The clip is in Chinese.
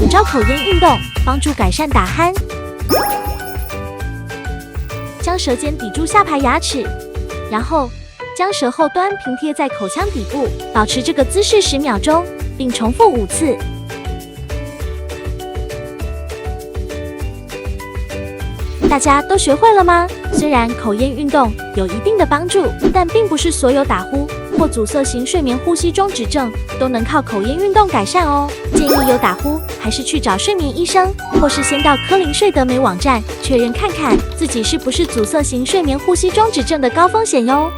5招口咽运动，帮助改善打鼾。将舌尖抵住下排牙齿，然后将舌后端平贴在口腔底部，保持这个姿势10秒钟，并重复5次。大家都学会了吗？虽然口咽运动有一定的帮助，但并不是所有打呼或阻塞型睡眠呼吸中止症都能靠口咽运动改善哦。建议有打呼还是去找睡眠医生，或是先到科林睡得美网站确认看看自己是不是阻塞型睡眠呼吸中止症的高风险哟。